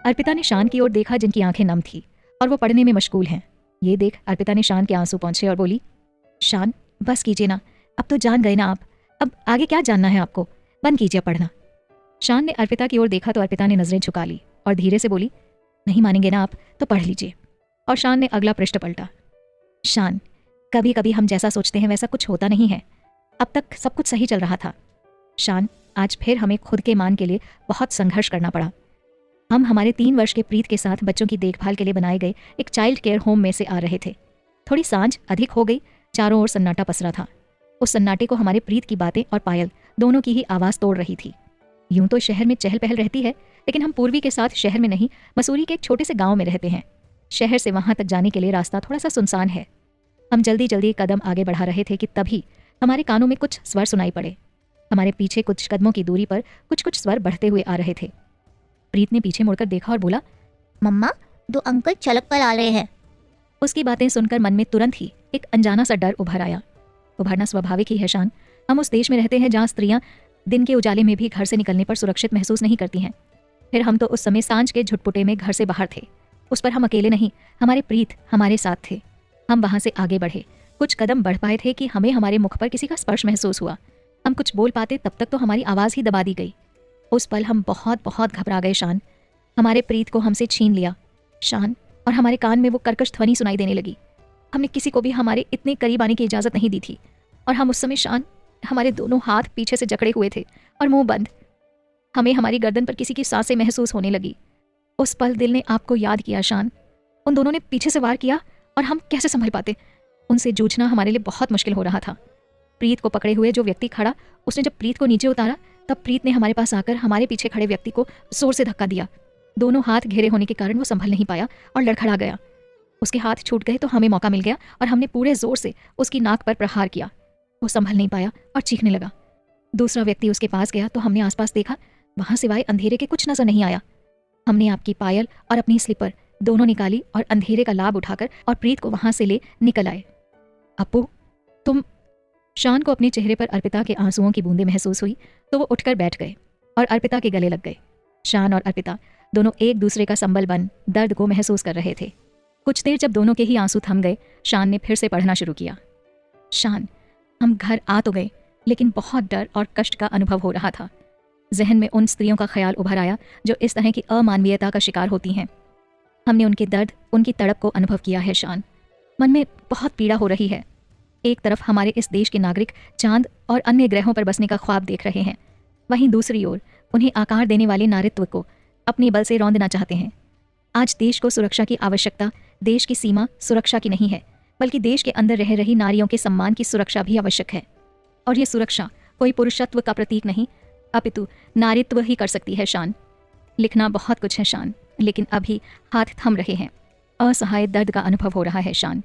अर्पिता ने शान की ओर देखा जिनकी आंखें नम थी और वो पढ़ने में मशगूल हैं। ये देख अर्पिता ने शान के आंसू पहुंचे और बोली, शान बस कीजिए ना, अब तो जान गए ना आप, अब आगे क्या जानना है आपको, बंद कीजिए पढ़ना। शान ने अर्पिता की ओर देखा तो अर्पिता ने नजरें झुका ली और धीरे से बोली, नहीं मानेंगे ना आप तो पढ़ लीजिए। और शान ने अगला पृष्ठ पलटा। शान, कभी कभी हम जैसा सोचते हैं वैसा कुछ होता नहीं है। अब तक सब कुछ सही चल रहा था। शान, आज फिर हमें खुद के मान के लिए बहुत संघर्ष करना पड़ा। हम हमारे 3 वर्ष के प्रीत के साथ बच्चों की देखभाल के लिए बनाए गए एक चाइल्ड केयर होम में से आ रहे थे। थोड़ी सांझ अधिक हो गई, चारों ओर सन्नाटा पसरा था। उस सन्नाटे को हमारे प्रीत की बातें और पायल दोनों की ही आवाज़ तोड़ रही थी। यूं तो शहर में चहल पहल रहती है, लेकिन हम पूर्वी के साथ शहर में नहीं, मसूरी के एक छोटे से गांव में रहते हैं। शहर से वहां तक जाने के लिए रास्ता थोड़ा सा सुनसान है। हम जल्दी जल्दी कदम आगे बढ़ा रहे थे कि तभी हमारे कानों में कुछ स्वर सुनाई पड़े। हमारे पीछे कुछ कदमों की दूरी पर कुछ कुछ स्वर बढ़ते हुए आ रहे थे। प्रीत ने पीछे मुड़कर देखा और बोला, मम्मा, 2 अंकल चलक कर आ रहे हैं। उसकी बातें सुनकर मन में तुरंत ही एक अनजाना सा डर उभर आया। उभरना स्वाभाविक ही है शान। हम उस देश में रहते हैं जहाँ स्त्रियां दिन के उजाले में भी घर से निकलने पर सुरक्षित महसूस नहीं करती हैं। फिर हम तो उस समय सांझ के झुटपुटे में घर से बाहर थे। उस पर हम अकेले नहीं, हमारे प्रीत हमारे साथ थे। हम वहां से आगे बढ़े, कुछ कदम बढ़ पाए थे कि हमें हमारे मुख पर किसी का स्पर्श महसूस हुआ। हम कुछ बोल पाते तब तक तो हमारी आवाज़ ही दबा दी गई। उस पल हम बहुत बहुत घबरा गए शान। हमारे प्रीत को हमसे छीन लिया शान, और हमारे कान में वो कर्कश ध्वनि सुनाई देने लगी। हमने किसी को भी हमारे इतने करीब आने की इजाज़त नहीं दी थी। और हम उस समय शान, हमारे दोनों हाथ पीछे से जकड़े हुए थे और मुंह बंद। हमें हमारी गर्दन पर किसी की सांसें महसूस होने लगी। उस पल दिल ने आपको याद किया शान। उन दोनों ने पीछे से वार किया और हम कैसे संभल पाते। उनसे जूझना हमारे लिए बहुत मुश्किल हो रहा था। प्रीत को पकड़े हुए जो व्यक्ति खड़ा, उसने जब प्रीत को नीचे उतारा तब प्रीत ने हमारे पास आकर हमारे पीछे खड़े व्यक्ति को जोर से धक्का दिया। दोनों हाथ घेरे होने के कारण वो संभल नहीं पाया और लड़खड़ा गया। उसके हाथ छूट गए तो हमें मौका मिल गया और हमने पूरे जोर से उसकी नाक पर प्रहार किया। वो संभल नहीं पाया और चीखने लगा। दूसरा व्यक्ति उसके पास गया तो हमने आसपास देखा, वहां सिवाय अंधेरे के कुछ नजर नहीं आया। हमने आपकी पायल और अपनी स्लीपर दोनों निकाली और अंधेरे का लाभ उठाकर और प्रीत को वहां से ले निकल आए। अपू, तुम? शान को अपने चेहरे पर अर्पिता के आंसुओं की बूंदें महसूस हुई तो वो उठकर बैठ गए और अर्पिता के गले लग गए। शान और अर्पिता दोनों एक दूसरे का संबल बन दर्द को महसूस कर रहे थे। कुछ देर जब दोनों के ही आंसू थम गए, शान ने फिर से पढ़ना शुरू किया। शान, हम घर आ तो गए, लेकिन बहुत डर और कष्ट का अनुभव हो रहा था। जहन में उन स्त्रियों का ख्याल उभर आया जो इस तरह की अमानवीयता का शिकार होती हैं। हमने उनके दर्द, उनकी तड़प को अनुभव किया है शान। मन में बहुत पीड़ा हो रही है। एक तरफ हमारे इस देश के नागरिक चांद और अन्य ग्रहों पर बसने का ख्वाब देख रहे हैं, वहीं दूसरी ओर उन्हें आकार देने वाले नारित्व को अपने बल से रौंदना चाहते हैं। आज देश को सुरक्षा की आवश्यकता देश की सीमा सुरक्षा की नहीं है, बल्कि देश के अंदर रह रही नारियों के सम्मान की सुरक्षा भी आवश्यक है। और ये सुरक्षा कोई पुरुषत्व का प्रतीक नहीं, अपितु नारित्व ही कर सकती है शान। लिखना बहुत कुछ है शान, लेकिन अभी हाथ थम रहे हैं। असहाय दर्द का अनुभव हो रहा है शान।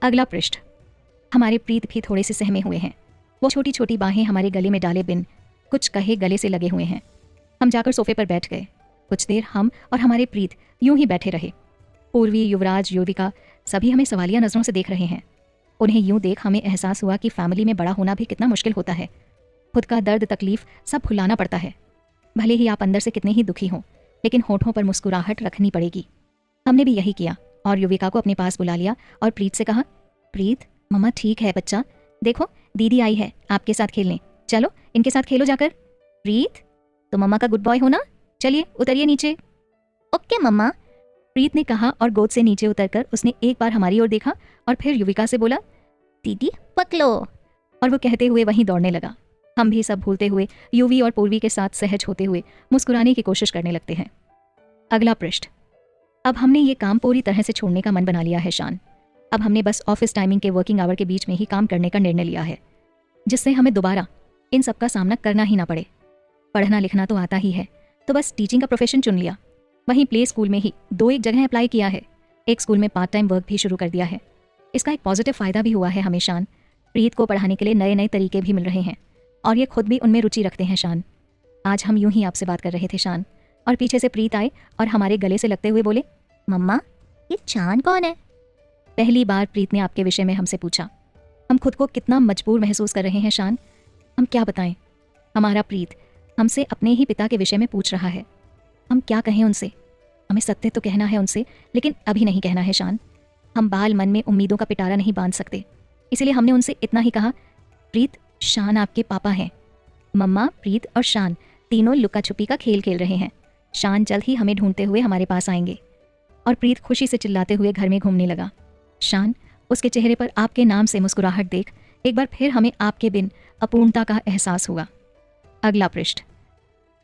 अगला पृष्ठ। हमारे प्रीत भी थोड़े से सहमे हुए हैं। वो छोटी छोटी बाहें हमारे गले में डाले बिन कुछ कहे गले से लगे हुए हैं। हम जाकर सोफे पर बैठ गए। कुछ देर हम और हमारे प्रीत यूं ही बैठे रहे। पूर्वी, युवराज, युविका सभी हमें सवालिया नजरों से देख रहे हैं। उन्हें यूं देख हमें एहसास हुआ कि फैमिली में बड़ा होना भी कितना मुश्किल होता है। खुद का दर्द तकलीफ सब भुलाना पड़ता है। भले ही आप अंदर से कितने ही दुखी हों, लेकिन होठों पर मुस्कुराहट रखनी पड़ेगी। हमने भी यही किया और युविका को अपने पास बुला लिया और प्रीत से कहा, प्रीत, मम्मा ठीक है बच्चा, देखो दीदी आई है आपके साथ खेलने, चलो इनके साथ खेलो जाकर। प्रीत, तो मम्मा का गुड बॉय हो ना, चलिए उतरिए नीचे। ओके मम्मा, प्रीत ने कहा और गोद से नीचे उतरकर उसने एक बार हमारी ओर देखा और फिर युविका से बोला, दीदी पकलो। और वो कहते हुए वहीं दौड़ने लगा। हम भी सब भूलते हुए युवी और पूर्वी के साथ सहज होते हुए मुस्कुराने की कोशिश करने लगते हैं। अगला पृष्ठ। अब हमने ये काम पूरी तरह से छोड़ने का मन बना लिया है शान। अब हमने बस ऑफिस टाइमिंग के वर्किंग आवर के बीच में ही काम करने का निर्णय लिया है, जिससे हमें दोबारा इन सब का सामना करना ही ना पड़े। पढ़ना लिखना तो आता ही है, तो बस टीचिंग का प्रोफेशन चुन लिया। वहीं प्ले स्कूल में ही 2 जगह अप्लाई किया है। एक स्कूल में पार्ट टाइम वर्क भी शुरू कर दिया है। इसका एक पॉजिटिव फ़ायदा भी हुआ है हमें शान। प्रीत को पढ़ाने के लिए नए नए तरीके भी मिल रहे हैं और ये खुद भी उनमें रुचि रखते हैं शान। आज हम यूं ही आपसे बात कर रहे थे शान, और पीछे से प्रीत आए और हमारे गले से लगते हुए बोले, मम्मा, ये चांद कौन है? पहली बार प्रीत ने आपके विषय में हमसे पूछा। हम खुद को कितना मजबूर महसूस कर रहे हैं शान, हम क्या बताएं। हमारा प्रीत हमसे अपने ही पिता के विषय में पूछ रहा है। हम क्या कहें उनसे। हमें सत्य तो कहना है उनसे, लेकिन अभी नहीं कहना है शान। हम बाल मन में उम्मीदों का पिटारा नहीं बांध सकते, इसीलिए हमने उनसे इतना ही कहा, प्रीत, शान आपके पापा हैं। मम्मा, प्रीत और शान तीनों लुका छुपी का खेल खेल रहे हैं। शान जल्द ही हमें ढूंढते हुए हमारे पास आएंगे। और प्रीत खुशी से चिल्लाते हुए घर में घूमने लगा। शान, उसके चेहरे पर आपके नाम से मुस्कुराहट देख एक बार फिर हमें आपके बिन अपूर्णता का एहसास हुआ। अगला पृष्ठ।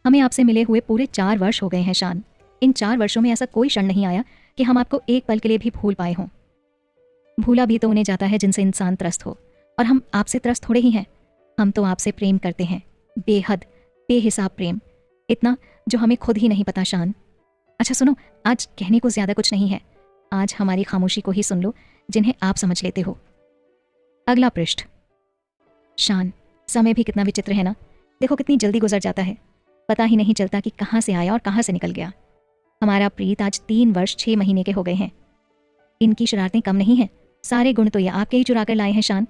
हमें आपसे मिले हुए पूरे 4 वर्ष हो गए हैं शान। इन 4 वर्षों में ऐसा कोई क्षण नहीं आया कि हम आपको एक पल के लिए भी भूल पाए हों। भूला भी तो उन्हें जाता है जिनसे इंसान त्रस्त हो, और हम आपसे त्रस्त थोड़े ही हैं। हम तो आपसे प्रेम करते हैं, बेहद बेहिसाब प्रेम, इतना जो हमें खुद ही नहीं पता शान। अच्छा सुनो, आज कहने को ज्यादा कुछ नहीं है, आज हमारी खामोशी को ही सुन लो जिन्हें आप समझ लेते हो। अगला पृष्ठ। शान, समय भी कितना विचित्र है ना, देखो कितनी जल्दी गुजर जाता है, पता ही नहीं चलता कि कहाँ से आया और कहाँ से निकल गया। हमारा प्रीत आज 3 वर्ष 6 महीने के हो गए हैं। इनकी शरारतें कम नहीं हैं, सारे गुण तो ये आपके ही चुरा कर लाए हैं शान।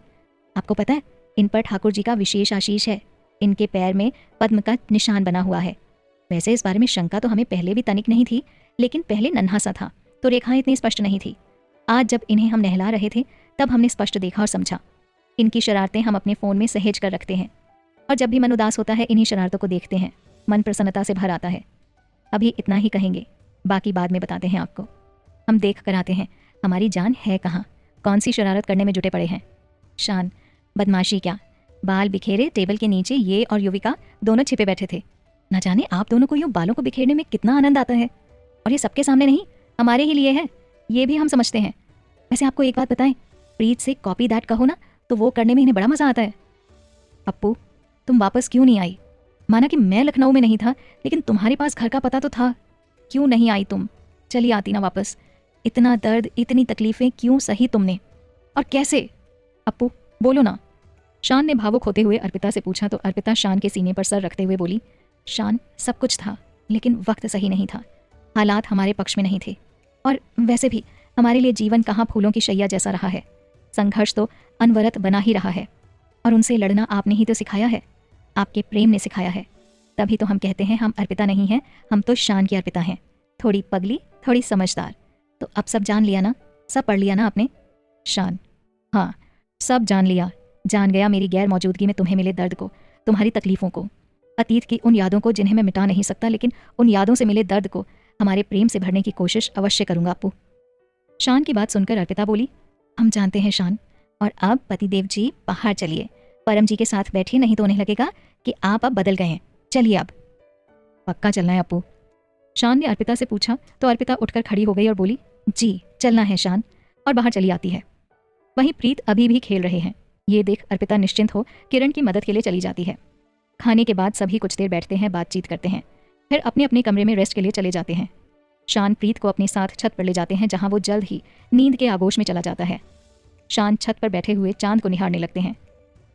आपको पता है, इन पर ठाकुर जी का विशेष आशीष है। इनके पैर में पद्म का निशान बना हुआ है। वैसे इस बारे में शंका तो हमें पहले भी तनिक नहीं थी, लेकिन पहले नन्हा सा था तो रेखाएं इतनी स्पष्ट नहीं थी। आज जब इन्हें हम नहला रहे थे तब हमने स्पष्ट देखा और समझा। इनकी शरारतें हम अपने फ़ोन में सहेज कर रखते हैं, और जब भी मन उदास होता है इन्हीं शरारतों को देखते हैं, मन प्रसन्नता से भर आता है। अभी इतना ही कहेंगे, बाकी बाद में बताते हैं आपको। हम देख कर आते हैं हमारी जान है कहाँ, कौन सी शरारत करने में जुटे पड़े हैं। शान, बदमाशी क्या, बाल बिखेरे टेबल के नीचे ये और युविका दोनों छिपे बैठे थे। न जाने आप दोनों को यूँ बालों को बिखेरने में कितना आनंद आता है, और ये सबके सामने नहीं, हमारे ही लिए है, ये भी हम समझते हैं। वैसे आपको एक बात बताएं, प्रीत से कॉपी दैट कहो ना तो वो करने में इन्हें बड़ा मजा आता है। अप्पू, तुम वापस क्यों नहीं आई? माना कि मैं लखनऊ में नहीं था, लेकिन तुम्हारे पास घर का पता तो था। क्यों नहीं आई तुम? चली आती ना वापस। इतना दर्द, इतनी तकलीफें क्यों सही तुमने, और कैसे? अप्पू बोलो ना। शान ने भावुक होते हुए अर्पिता से पूछा तो अर्पिता शान के सीने पर सर रखते हुए बोली, शान, सब कुछ था, लेकिन वक्त सही नहीं था, हालात हमारे पक्ष में नहीं थे। और वैसे भी हमारे लिए जीवन कहाँ फूलों की शैया जैसा रहा है। संघर्ष तो अनवरत बना ही रहा है, और उनसे लड़ना आपने ही तो सिखाया है, आपके प्रेम ने सिखाया है। तभी तो हम कहते हैं हम अर्पिता नहीं हैं, हम तो शान की अर्पिता हैं। थोड़ी पगली, थोड़ी समझदार। तो अब सब जान लिया ना, सब पढ़ लिया ना आपने? शान, हाँ, सब जान लिया। जान गया मेरी गैर मौजूदगी में तुम्हें मिले दर्द को, तुम्हारी तकलीफ़ों को, अतीत की उन यादों को जिन्हें मैं मिटा नहीं सकता, लेकिन उन यादों से मिले दर्द को हमारे प्रेम से भरने की कोशिश अवश्य करूंगा अप्पू। शान की बात सुनकर अर्पिता बोली, हम जानते हैं शान, और अब पतिदेव जी बाहर चलिए, परम जी के साथ बैठिए, नहीं तो उन्हें लगेगा कि आप अब बदल गए हैं। चलिए अब। पक्का चलना है अप्पू? शान ने अर्पिता से पूछा तो अर्पिता उठकर खड़ी हो गई और बोली, जी चलना है शान, और बाहर चली आती है। वहीं प्रीत अभी भी खेल रहे हैं। ये देख अर्पिता निश्चिंत हो किरण की मदद के लिए चली जाती है। खाने के बाद सभी कुछ देर बैठते हैं, बातचीत करते हैं, फिर अपने अपने कमरे में रेस्ट के लिए चले जाते हैं। शान प्रीत को अपने साथ छत पर ले जाते हैं, जहां वो जल्द ही नींद के आगोश में चला जाता है। शान छत पर बैठे हुए चांद को निहारने लगते हैं।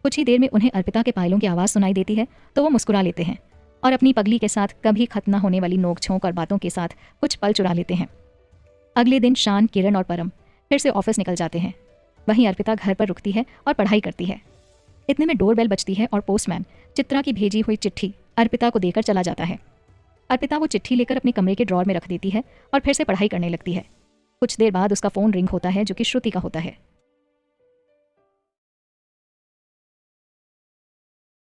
कुछ ही देर में उन्हें अर्पिता के पायलों की आवाज़ सुनाई देती है तो वो मुस्कुरा लेते हैं और अपनी पगली के साथ कभी खत्म न होने वाली नोक झोंक और बातों के साथ कुछ पल चुरा लेते हैं। अगले दिन शान, किरण और परम फिर से ऑफिस निकल जाते हैं। वहीं अर्पिता घर पर रुकती है और पढ़ाई करती है। इतने में डोरबेल बजती है और पोस्टमैन चित्रा की भेजी हुई चिट्ठी अर्पिता को देकर चला जाता है। अर्पिता वो चिट्ठी लेकर अपने कमरे के ड्रॉर में रख देती है और फिर से पढ़ाई करने लगती है। कुछ देर बाद उसका फ़ोन रिंग होता है, जो कि श्रुति का होता है।